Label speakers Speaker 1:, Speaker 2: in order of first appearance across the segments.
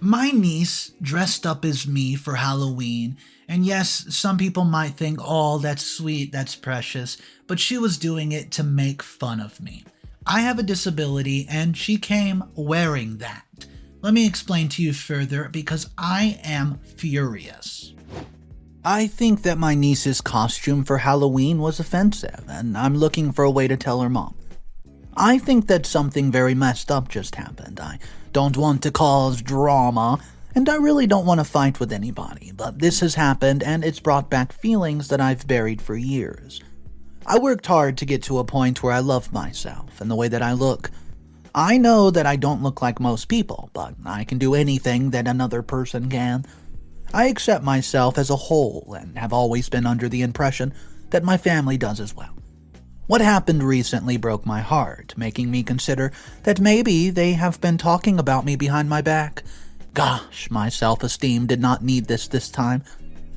Speaker 1: My niece dressed up as me for Halloween, and yes, some people might think, oh, that's sweet, that's precious, but she was doing it to make fun of me. I have a disability, and she came wearing that. Let me explain to you further because I am furious. I think that my niece's costume for Halloween was offensive, and I'm looking for a way to tell her mom. I think that something very messed up just happened. I don't want to cause drama, and I really don't want to fight with anybody, but this has happened and it's brought back feelings that I've buried for years. I worked hard to get to a point where I love myself and the way that I look. I know that I don't look like most people, but I can do anything that another person can. I accept myself as a whole and have always been under the impression that my family does as well. What happened recently broke my heart, making me consider that maybe they have been talking about me behind my back. Gosh, my self-esteem did not need this time.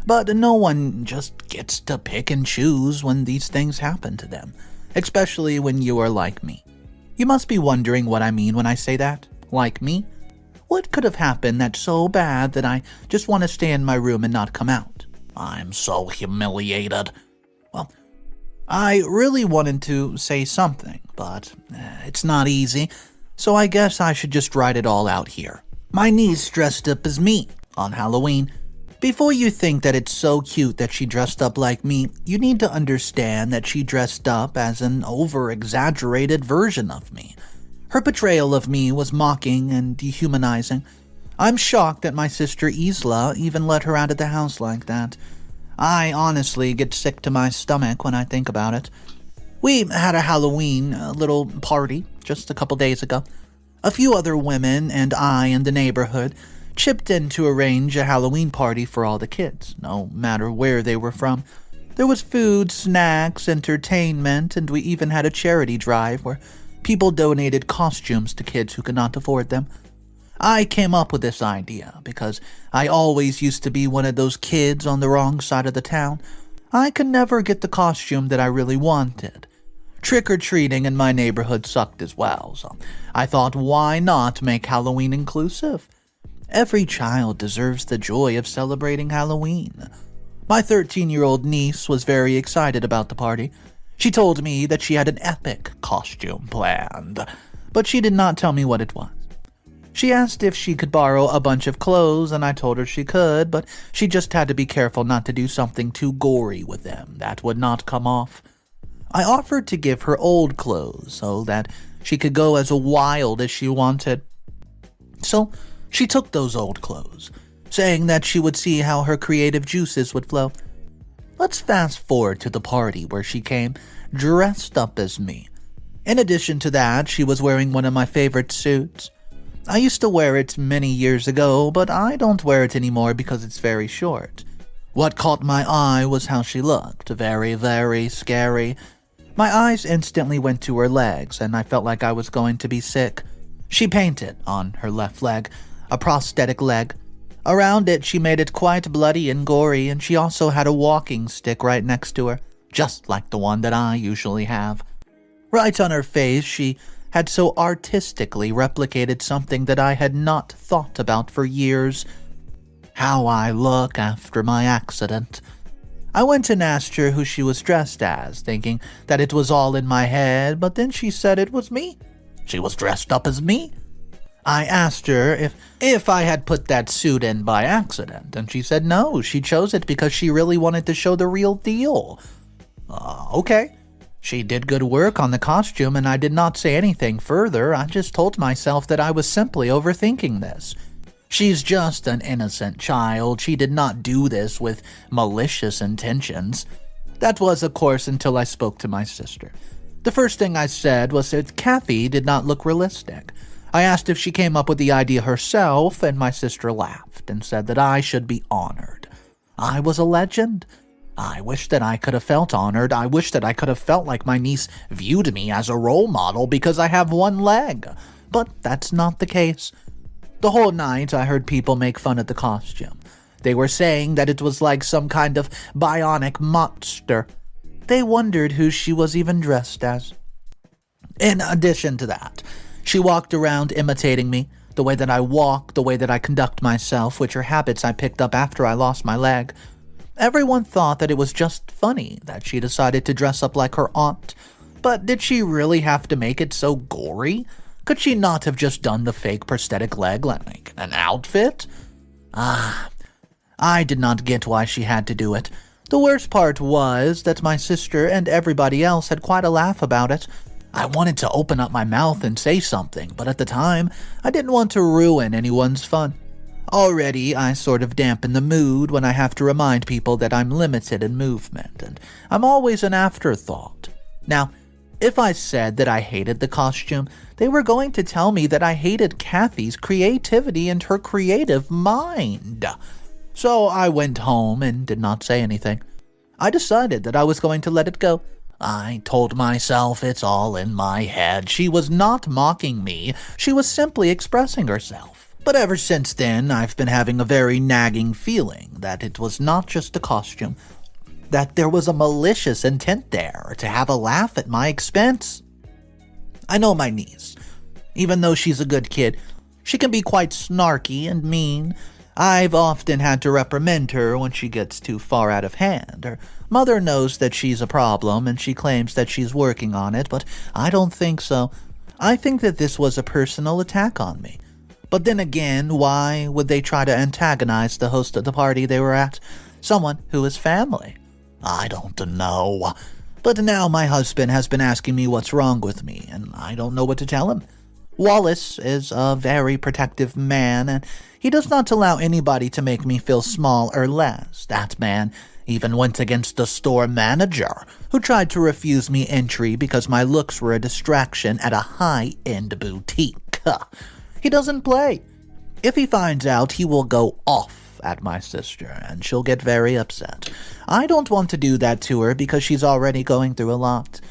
Speaker 1: But no one just gets to pick and choose when these things happen to them, especially when you are like me. You must be wondering what I mean when I say that. Like me? What could have happened that's so bad that I just want to stay in my room and not come out? I'm so humiliated. Well, I really wanted to say something, but it's not easy, so I guess I should just write it all out here. My niece dressed up as me on Halloween. Before you think that it's so cute that she dressed up like me, you need to understand that she dressed up as an over-exaggerated version of me. Her portrayal of me was mocking and dehumanizing. I'm shocked that my sister Isla even let her out of the house like that. I honestly get sick to my stomach when I think about it. We had a Halloween little party just a couple days ago. A few other women and I in the neighborhood chipped in to arrange a Halloween party for all the kids, no matter where they were from. There was food, snacks, entertainment, and we even had a charity drive where people donated costumes to kids who could not afford them. I came up with this idea because I always used to be one of those kids on the wrong side of the town. I could never get the costume that I really wanted. Trick-or-treating in my neighborhood sucked as well, so I thought, why not make Halloween inclusive? Every child deserves the joy of celebrating Halloween. My 13-year-old niece was very excited about the party. She told me that she had an epic costume planned, but she did not tell me what it was. She asked if she could borrow a bunch of clothes, and I told her she could, but she just had to be careful not to do something too gory with them. That would not come off. I offered to give her old clothes so that she could go as wild as she wanted. So she took those old clothes, saying that she would see how her creative juices would flow. Let's fast forward to the party where she came dressed up as me. In addition to that, she was wearing one of my favorite suits. I used to wear it many years ago, but I don't wear it anymore because it's very short. What caught my eye was how she looked, very, very scary. My eyes instantly went to her legs, and I felt like I was going to be sick. She painted on her left leg, a prosthetic leg. Around it, she made it quite bloody and gory, and she also had a walking stick right next to her, just like the one that I usually have. Right on her face, she had so artistically replicated something that I had not thought about for years. How I look after my accident. I went and asked her who she was dressed as, thinking that it was all in my head, but then she said it was me. She was dressed up as me. I asked her if I had put that suit in by accident, and she said no, she chose it because she really wanted to show the real deal. Okay. She did good work on the costume, and I did not say anything further. I just told myself that I was simply overthinking this. She's just an innocent child. She did not do this with malicious intentions. That was, of course, until I spoke to my sister. The first thing I said was that Kathy did not look realistic. I asked if she came up with the idea herself, and my sister laughed and said that I should be honored. I was a legend. I wish that I could have felt honored. I wish that I could have felt like my niece viewed me as a role model because I have one leg. But that's not the case. The whole night I heard people make fun of the costume. They were saying that it was like some kind of bionic monster. They wondered who she was even dressed as. In addition to that, she walked around imitating me, the way that I walk, the way that I conduct myself, which are habits I picked up after I lost my leg. Everyone thought that it was just funny that she decided to dress up like her aunt. But did she really have to make it so gory? Could she not have just done the fake prosthetic leg like an outfit? I did not get why she had to do it. The worst part was that my sister and everybody else had quite a laugh about it. I wanted to open up my mouth and say something, but at the time, I didn't want to ruin anyone's fun. Already, I sort of dampen the mood when I have to remind people that I'm limited in movement, and I'm always an afterthought. Now, if I said that I hated the costume, they were going to tell me that I hated Kathy's creativity and her creative mind. So I went home and did not say anything. I decided that I was going to let it go. I told myself it's all in my head. She was not mocking me. She was simply expressing herself. But ever since then, I've been having a very nagging feeling that it was not just a costume, that there was a malicious intent there to have a laugh at my expense. I know my niece. Even though she's a good kid, she can be quite snarky and mean. I've often had to reprimand her when she gets too far out of hand. Her mother knows that she's a problem, and she claims that she's working on it, but I don't think so. I think that this was a personal attack on me. But then again, why would they try to antagonize the host of the party they were at? Someone who is family. I don't know. But now my husband has been asking me what's wrong with me, and I don't know what to tell him. Wallace is a very protective man, and he does not allow anybody to make me feel small or less. That man even went against the store manager, who tried to refuse me entry because my looks were a distraction at a high-end boutique. He doesn't play. If he finds out, he will go off at my sister, and she'll get very upset. I don't want to do that to her because she's already going through a lot.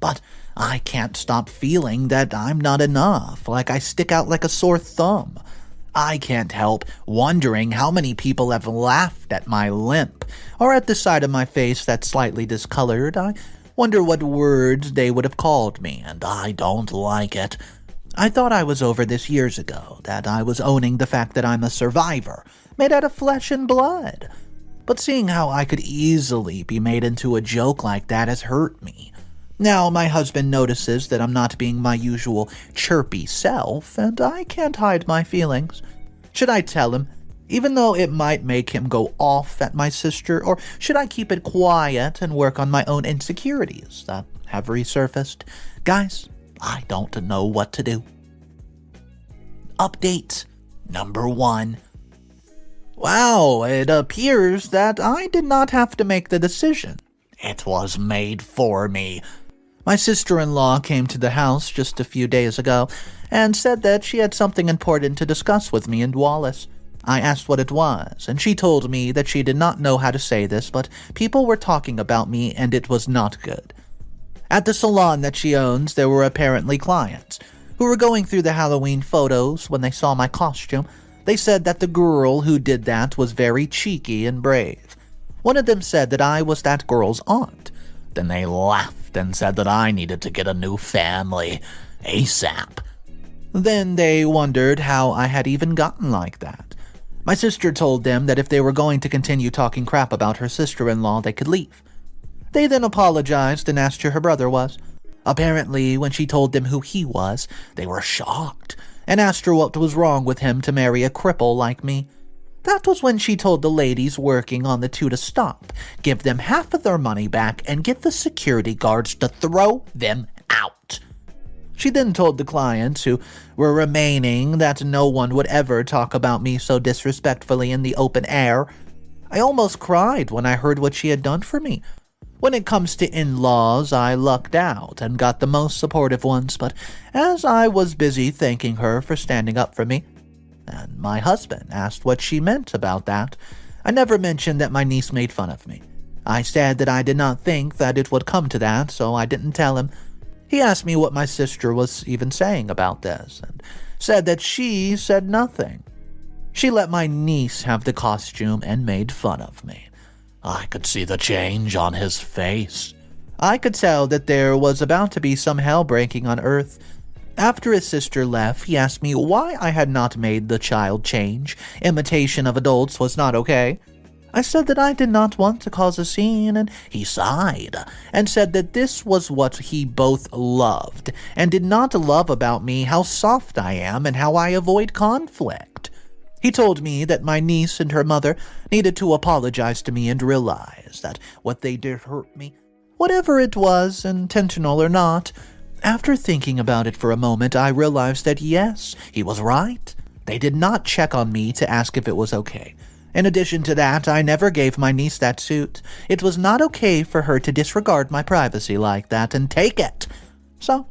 Speaker 1: But I can't stop feeling that I'm not enough, like I stick out like a sore thumb. I can't help wondering how many people have laughed at my limp, or at the side of my face that's slightly discolored. I wonder what words they would have called me, and I don't like it. I thought I was over this years ago, that I was owning the fact that I'm a survivor, made out of flesh and blood. But seeing how I could easily be made into a joke like that has hurt me. Now my husband notices that I'm not being my usual chirpy self, and I can't hide my feelings. Should I tell him, even though it might make him go off at my sister, or should I keep it quiet and work on my own insecurities that have resurfaced? Guys, I don't know what to do. Update number 1. Wow, it appears that I did not have to make the decision. It was made for me. My sister-in-law came to the house just a few days ago and said that she had something important to discuss with me and Wallace. I asked what it was, and she told me that she did not know how to say this, but people were talking about me and it was not good. At the salon that she owns, there were apparently clients who were going through the Halloween photos when they saw my costume. They said that the girl who did that was very cheeky and brave. One of them said that I was that girl's aunt. Then they laughed and said that I needed to get a new family, ASAP. Then they wondered how I had even gotten like that. My sister told them that if they were going to continue talking crap about her sister-in-law, they could leave. They then apologized and asked who her brother was. Apparently, when she told them who he was, they were shocked and asked her what was wrong with him to marry a cripple like me. That was when she told the ladies working on the two to stop, give them half of their money back, and get the security guards to throw them out. She then told the clients who were remaining that no one would ever talk about me so disrespectfully in the open air. I almost cried when I heard what she had done for me. When it comes to in-laws, I lucked out and got the most supportive ones, but as I was busy thanking her for standing up for me, and my husband asked what she meant about that, I never mentioned that my niece made fun of me. I said that I did not think that it would come to that, so I didn't tell him. He asked me what my sister was even saying about this, and said that she said nothing. She let my niece have the costume and made fun of me. I could see the change on his face. I could tell that there was about to be some hell breaking on Earth.
Speaker 2: After his sister left, he asked me why I had not made the child change. Imitation of adults was not okay. I said that I did not want to cause a scene, and he sighed and said that this was what he both loved and did not love about me, how soft I am and how I avoid conflict. He told me that my niece and her mother needed to apologize to me and realize that what they did hurt me, whatever it was, intentional or not. After thinking about it for a moment, I realized that yes, he was right. They did not check on me to ask if it was okay. In addition to that, I never gave my niece that suit. It was not okay for her to disregard my privacy like that and take it. So,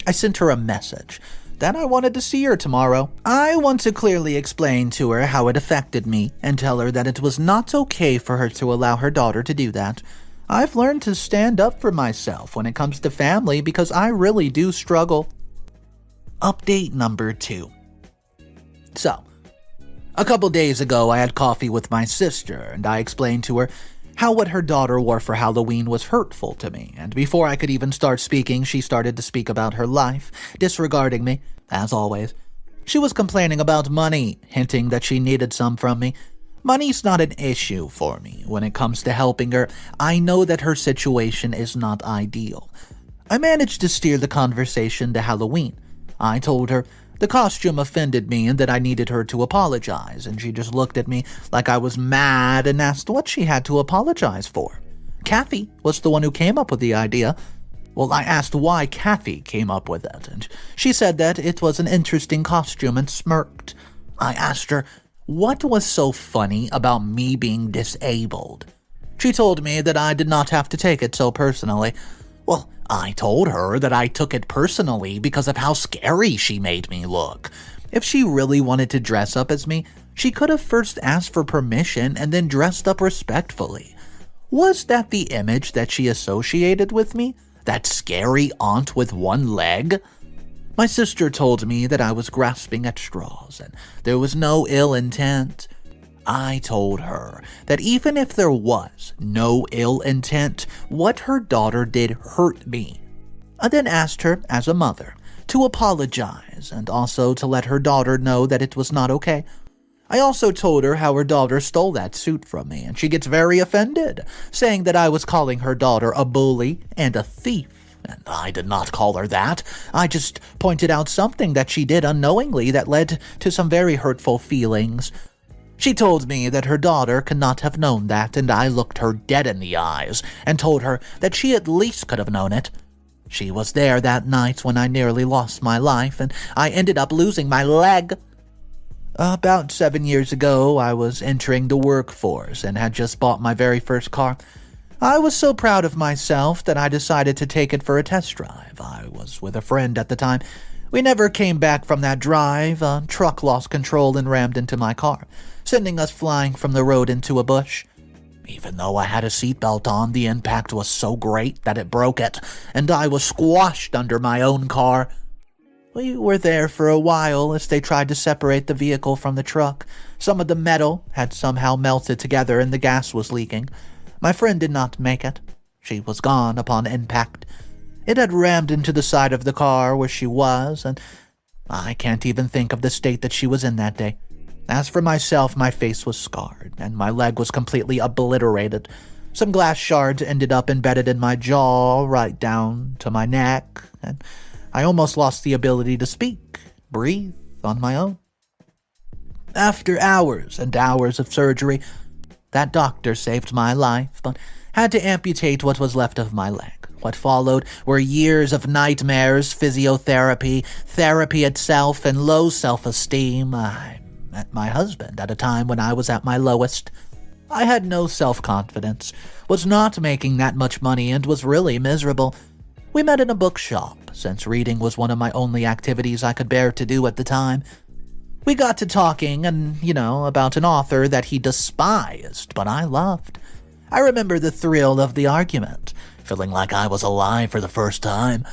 Speaker 2: I sent her a message that I wanted to see her tomorrow. I want to clearly explain to her how it affected me and tell her that it was not okay for her to allow her daughter to do that. I've learned to stand up for myself when it comes to family because I really do struggle. Update number 2. So, a couple days ago, I had coffee with my sister, and I explained to her how what her daughter wore for Halloween was hurtful to me, and before I could even start speaking, she started to speak about her life, disregarding me, as always. She was complaining about money, hinting that she needed some from me. Money's not an issue for me when it comes to helping her. I know that her situation is not ideal. I managed to steer the conversation to Halloween. I told her the costume offended me and that I needed her to apologize, and she just looked at me like I was mad and asked what she had to apologize for. Kathy was the one who came up with the idea. Well, I asked why Kathy came up with it, and she said that it was an interesting costume and smirked. I asked her what was so funny about me being disabled. She told me that I did not have to take it so personally. Well, I told her that I took it personally because of how scary she made me look. If she really wanted to dress up as me, she could have first asked for permission and then dressed up respectfully. Was that the image that she associated with me? That scary aunt with one leg? My sister told me that I was grasping at straws and there was no ill intent. I told her that even if there was no ill intent, what her daughter did hurt me. I then asked her, as a mother, to apologize and also to let her daughter know that it was not okay. I also told her how her daughter stole that suit from me, and she gets very offended, saying that I was calling her daughter a bully and a thief. And I did not call her that. I just pointed out something that she did unknowingly that led to some very hurtful feelings. She told me that her daughter could not have known that, and I looked her dead in the eyes and told her that she at least could have known it. She was there that night when I nearly lost my life, and I ended up losing my leg. About 7 years ago, I was entering the workforce and had just bought my very first car. I was so proud of myself that I decided to take it for a test drive. I was with a friend at the time. We never came back from that drive. A truck lost control and rammed into my car, sending us flying from the road into a bush. Even though I had a seatbelt on, the impact was so great that it broke it, and I was squashed under my own car. We were there for a while as they tried to separate the vehicle from the truck. Some of the metal had somehow melted together and the gas was leaking. My friend did not make it. She was gone upon impact. It had rammed into the side of the car where she was, and I can't even think of the state that she was in that day. As for myself, my face was scarred, and my leg was completely obliterated. Some glass shards ended up embedded in my jaw, right down to my neck, and I almost lost the ability to speak, breathe on my own. After hours and hours of surgery, that doctor saved my life, but had to amputate what was left of my leg. What followed were years of nightmares, physiotherapy, therapy itself, and low self-esteem. I met my husband at a time when I was at my lowest. I had no self-confidence, was not making that much money, and was really miserable. We met in a bookshop, since reading was one of my only activities I could bear to do at the time. We got to talking and, about an author that he despised, but I loved. I remember the thrill of the argument, feeling like I was alive for the first time.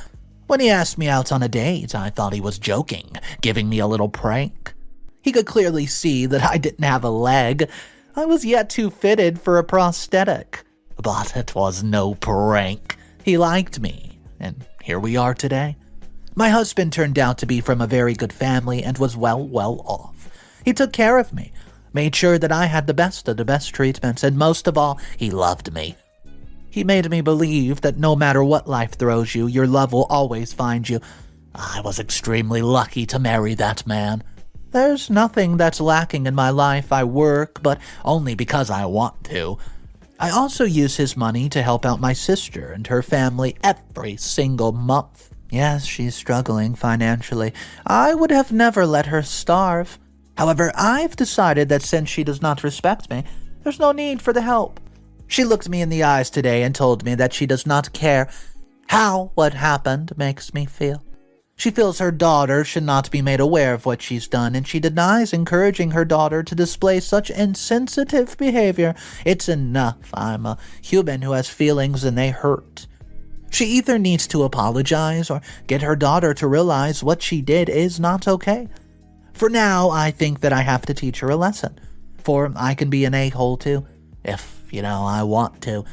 Speaker 2: When he asked me out on a date, I thought he was joking, giving me a little prank. He could clearly see that I didn't have a leg. I was yet too fitted for a prosthetic. But it was no prank. He liked me, and here we are today. My husband turned out to be from a very good family and was well off. He took care of me, made sure that I had the best of the best treatments, and most of all, he loved me. He made me believe that no matter what life throws you, your love will always find you. I was extremely lucky to marry that man. There's nothing that's lacking in my life. I work, but only because I want to. I also use his money to help out my sister and her family every single month. Yes, she's struggling financially. I would have never let her starve. However, I've decided that since she does not respect me, there's no need for the help. She looked me in the eyes today and told me that she does not care how what happened makes me feel. She feels her daughter should not be made aware of what she's done, and she denies encouraging her daughter to display such insensitive behavior. It's enough. I'm a human who has feelings and they hurt. She either needs to apologize or get her daughter to realize what she did is not okay. For now, I think that I have to teach her a lesson, for I can be an a-hole too, if, I want to.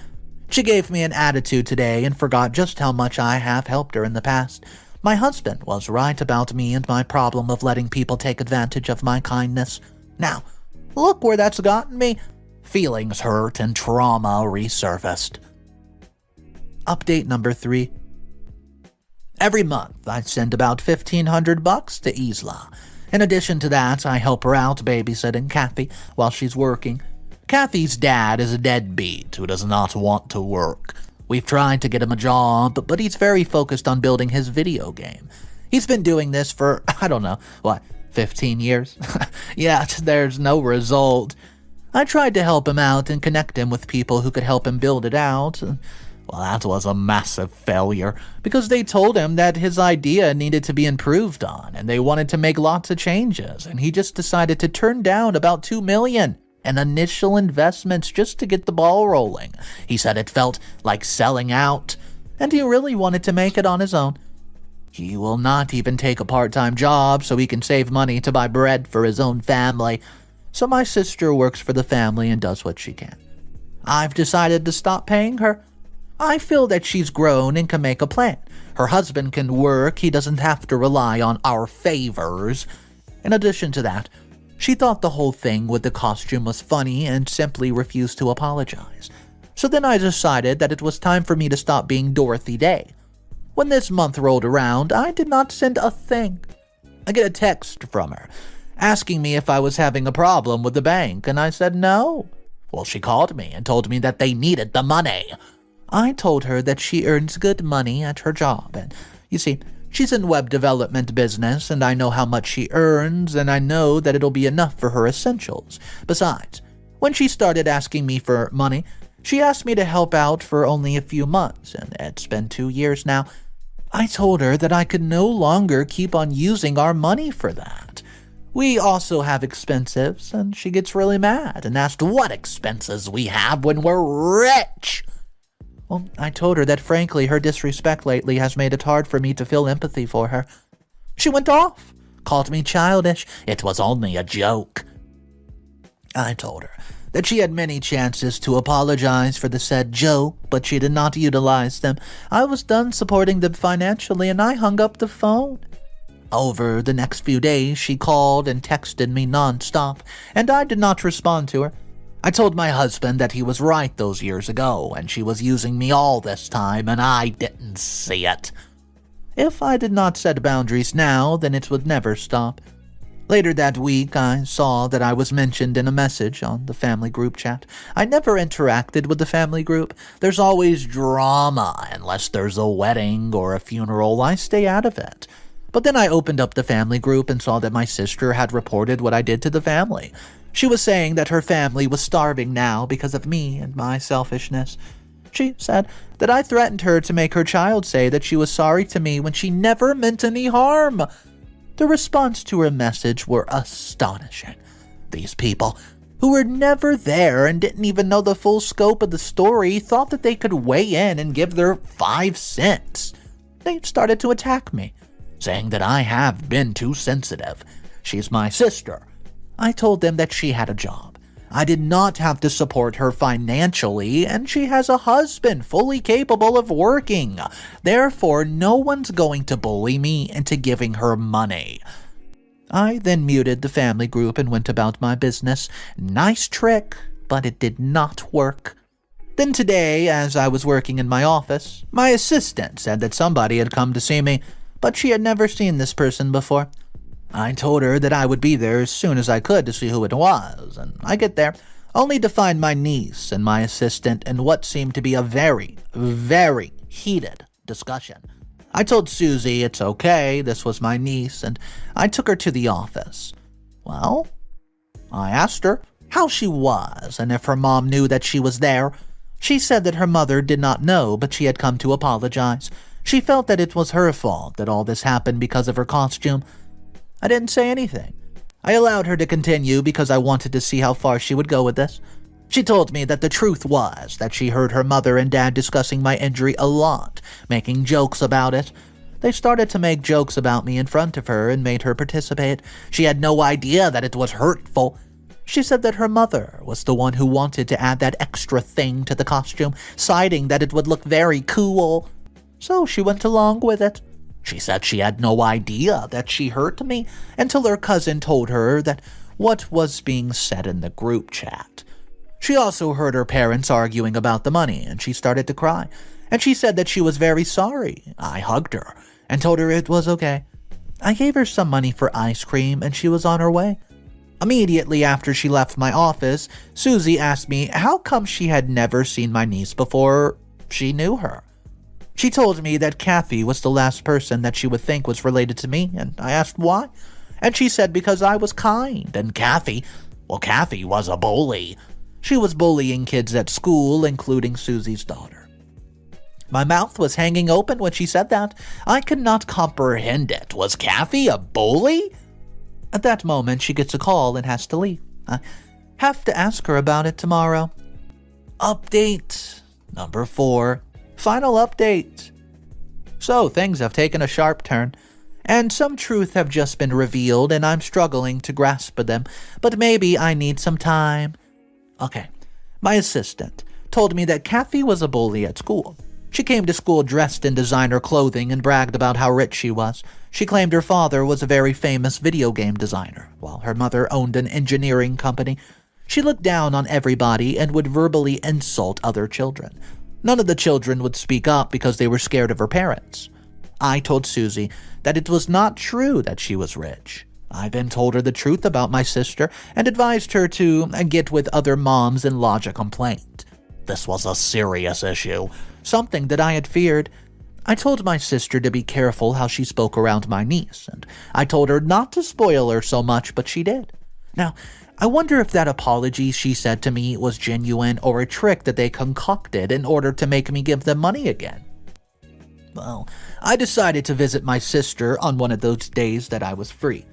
Speaker 2: She gave me an attitude today and forgot just how much I have helped her in the past. My husband was right about me and my problem of letting people take advantage of my kindness. Now, look where that's gotten me. Feelings hurt and trauma resurfaced. Update number 3. Every month, I send about $1,500 to Isla. In addition to that, I help her out babysitting Kathy while she's working. Kathy's dad is a deadbeat who does not want to work. We've tried to get him a job, but he's very focused on building his video game. He's been doing this for, 15 years? Yet there's no result. I tried to help him out and connect him with people who could help him build it out. Well, that was a massive failure, because they told him that his idea needed to be improved on, and they wanted to make lots of changes, and he just decided to turn down about $2 million in initial investments just to get the ball rolling. He said it felt like selling out, and he really wanted to make it on his own. He will not even take a part-time job so he can save money to buy bread for his own family. So my sister works for the family and does what she can. I've decided to stop paying her. I feel that she's grown and can make a plan. Her husband can work. He doesn't have to rely on our favors. In addition to that, she thought the whole thing with the costume was funny and simply refused to apologize. So then I decided that it was time for me to stop being Dorothy Day. When this month rolled around, I did not send a thing. I get a text from her asking me if I was having a problem with the bank, and I said no. Well, she called me and told me that they needed the money. I told her that she earns good money at her job, and you see, she's in web development business, and I know how much she earns, and I know that it'll be enough for her essentials. Besides, when she started asking me for money, she asked me to help out for only a few months, and it's been 2 years now. I told her that I could no longer keep on using our money for that. We also have expenses, and she gets really mad and asked what expenses we have when we're rich. Well, I told her that frankly her disrespect lately has made it hard for me to feel empathy for her. She went off, called me childish. It was only a joke. I told her that she had many chances to apologize for the said joke, but she did not utilize them. I was done supporting them financially, and I hung up the phone. Over the next few days, she called and texted me nonstop, and I did not respond to her. I told my husband that he was right those years ago, and she was using me all this time, and I didn't see it. If I did not set boundaries now, then it would never stop. Later that week, I saw that I was mentioned in a message on the family group chat. I never interacted with the family group. There's always drama. Unless there's a wedding or a funeral, I stay out of it. But then I opened up the family group and saw that my sister had reported what I did to the family. She was saying that her family was starving now because of me and my selfishness. She said that I threatened her to make her child say that she was sorry to me when she never meant any harm. The response to her message were astonishing. These people, who were never there and didn't even know the full scope of the story, thought that they could weigh in and give their 5 cents. They started to attack me, saying that I have been too sensitive. She's my sister. I told them that she had a job. I did not have to support her financially, and she has a husband fully capable of working. Therefore, no one's going to bully me into giving her money. I then muted the family group and went about my business. Nice trick, but it did not work. Then today, as I was working in my office, my assistant said that somebody had come to see me, but she had never seen this person before. I told her that I would be there as soon as I could to see who it was, and I get there, only to find my niece and my assistant in what seemed to be a very, very heated discussion. I told Susie it's okay, this was my niece, and I took her to the office. Well, I asked her how she was and if her mom knew that she was there. She said that her mother did not know, but she had come to apologize. She felt that it was her fault that all this happened because of her costume. I didn't say anything. I allowed her to continue because I wanted to see how far she would go with this. She told me that the truth was that she heard her mother and dad discussing my injury a lot, making jokes about it. They started to make jokes about me in front of her and made her participate. She had no idea that it was hurtful. She said that her mother was the one who wanted to add that extra thing to the costume, citing that it would look very cool. So she went along with it. She said she had no idea that she hurt me until her cousin told her that what was being said in the group chat. She also heard her parents arguing about the money, and she started to cry. And she said that she was very sorry. I hugged her and told her it was okay. I gave her some money for ice cream, and she was on her way. Immediately after she left my office, Susie asked me how come she had never seen my niece before she knew her. She told me that Kathy was the last person that she would think was related to me, and I asked why. And she said because I was kind, and Kathy was a bully. She was bullying kids at school, including Susie's daughter. My mouth was hanging open when she said that. I could not comprehend it. Was Kathy a bully? At that moment, she gets a call and has to leave. I have to ask her about it tomorrow. Update number 4. Final update. So, things have taken a sharp turn, and some truth have just been revealed, and I'm struggling to grasp them, but maybe I need some time. Okay, my assistant told me that Kathy was a bully at school. She came to school dressed in designer clothing and bragged about how rich she was. She claimed her father was a very famous video game designer, while her mother owned an engineering company. She looked down on everybody and would verbally insult other children. None of the children would speak up because they were scared of her parents. I told Susie that it was not true that she was rich. I then told her the truth about my sister and advised her to get with other moms and lodge a complaint. This was a serious issue, something that I had feared. I told my sister to be careful how she spoke around my niece, and I told her not to spoil her so much, but she did. Now, I wonder if that apology she said to me was genuine or a trick that they concocted in order to make me give them money again. Well, I decided to visit my sister on one of those days that I was free.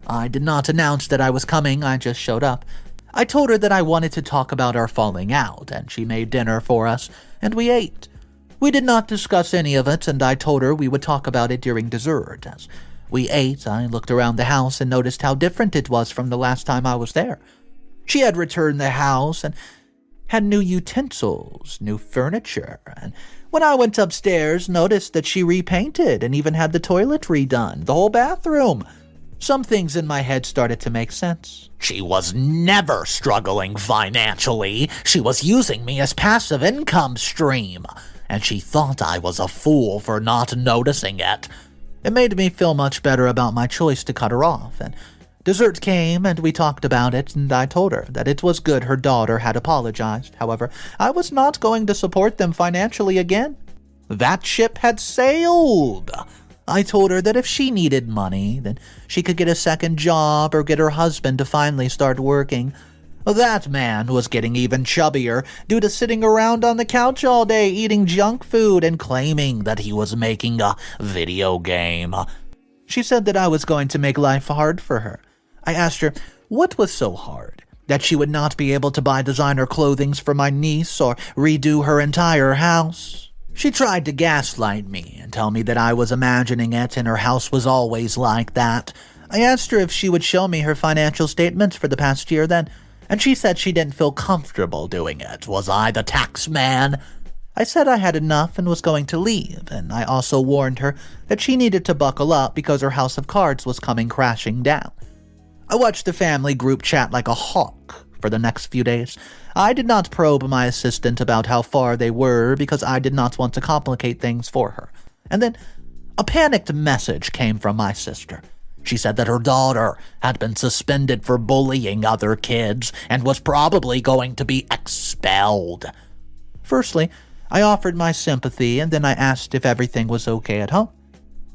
Speaker 2: I did not announce that I was coming, I just showed up. I told her that I wanted to talk about our falling out, and she made dinner for us, and we ate. We did not discuss any of it, and I told her we would talk about it during dessert. As we ate, I looked around the house and noticed how different it was from the last time I was there. She had returned the house and had new utensils, new furniture, and when I went upstairs, noticed that she repainted and even had the toilet redone, the whole bathroom. Some things in my head started to make sense. She was never struggling financially. She was using me as passive income stream, and she thought I was a fool for not noticing it. It made me feel much better about my choice to cut her off, and dessert came and we talked about it, and I told her that it was good her daughter had apologized. However, I was not going to support them financially again. That ship had sailed. I told her that if she needed money, then she could get a second job or get her husband to finally start working. That man was getting even chubbier due to sitting around on the couch all day eating junk food and claiming that he was making a video game. She said that I was going to make life hard for her. I asked her what was so hard, that she would not be able to buy designer clothing for my niece or redo her entire house. She tried to gaslight me and tell me that I was imagining it and her house was always like that. I asked her if she would show me her financial statements for the past year then. and she said she didn't feel comfortable doing it. Was I the tax man? I said I had enough and was going to leave, and I also warned her that she needed to buckle up because her house of cards was coming crashing down. I watched the family group chat like a hawk for the next few days. I did not probe my assistant about how far they were because I did not want to complicate things for her. And then a panicked message came from my sister. She said that her daughter had been suspended for bullying other kids and was probably going to be expelled. Firstly, I offered my sympathy, and then I asked if everything was okay at home.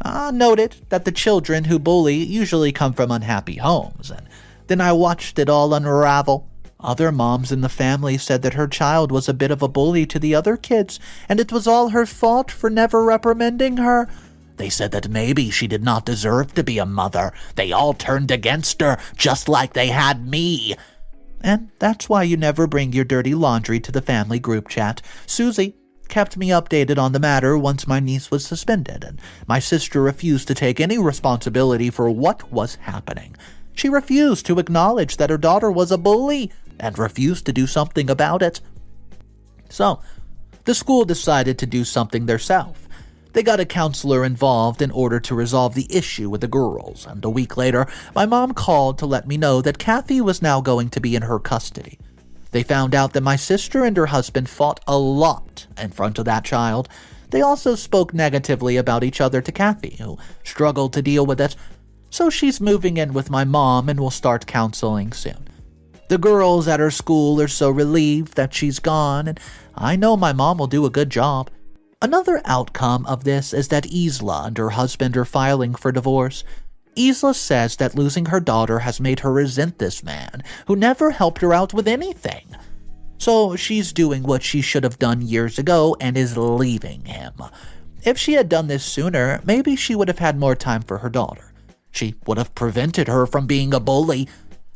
Speaker 2: I noted that the children who bully usually come from unhappy homes, and then I watched it all unravel. Other moms in the family said that her child was a bit of a bully to the other kids, and it was all her fault for never reprimanding her. They said that maybe she did not deserve to be a mother. They all turned against her, just like they had me. And that's why you never bring your dirty laundry to the family group chat. Susie kept me updated on the matter once my niece was suspended, and my sister refused to take any responsibility for what was happening. She refused to acknowledge that her daughter was a bully and refused to do something about it. So, the school decided to do something themselves. They got a counselor involved in order to resolve the issue with the girls, and a week later, my mom called to let me know that Kathy was now going to be in her custody. They found out that my sister and her husband fought a lot in front of that child. They also spoke negatively about each other to Kathy, who struggled to deal with it. So she's moving in with my mom and will start counseling soon. The girls at her school are so relieved that she's gone, and I know my mom will do a good job. Another outcome of this is that Isla and her husband are filing for divorce. Isla says that losing her daughter has made her resent this man, who never helped her out with anything. So she's doing what she should have done years ago and is leaving him. If she had done this sooner, maybe she would have had more time for her daughter. She would have prevented her from being a bully.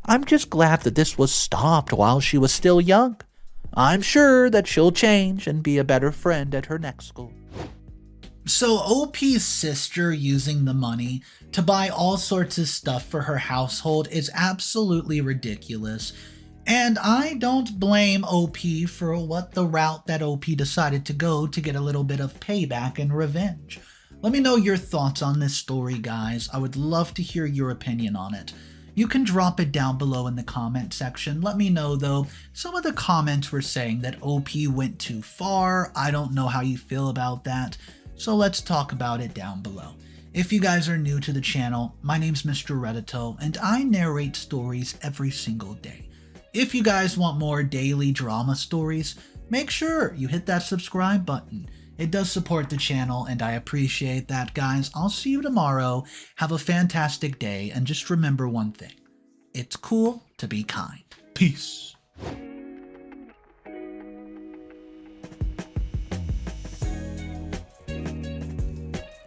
Speaker 2: I'm just glad that this was stopped while she was still young. I'm sure that she'll change and be a better friend at her next school.
Speaker 1: So OP's sister using the money to buy all sorts of stuff for her household is absolutely ridiculous. And I don't blame OP for what the route that OP decided to go to get a little bit of payback and revenge. Let me know your thoughts on this story, guys. I would love to hear your opinion on it. You can drop it down below in the comment section. Let me know, though. Some of the comments were saying that OP went too far. I don't know how you feel about that. So let's talk about it down below. If you guys are new to the channel, my name's Mr. Reddito, and I narrate stories every single day. If you guys want more daily drama stories, make sure you hit that subscribe button. It does support the channel, and I appreciate that, guys. I'll see you tomorrow. Have a fantastic day, and just remember one thing. It's cool to be kind. Peace.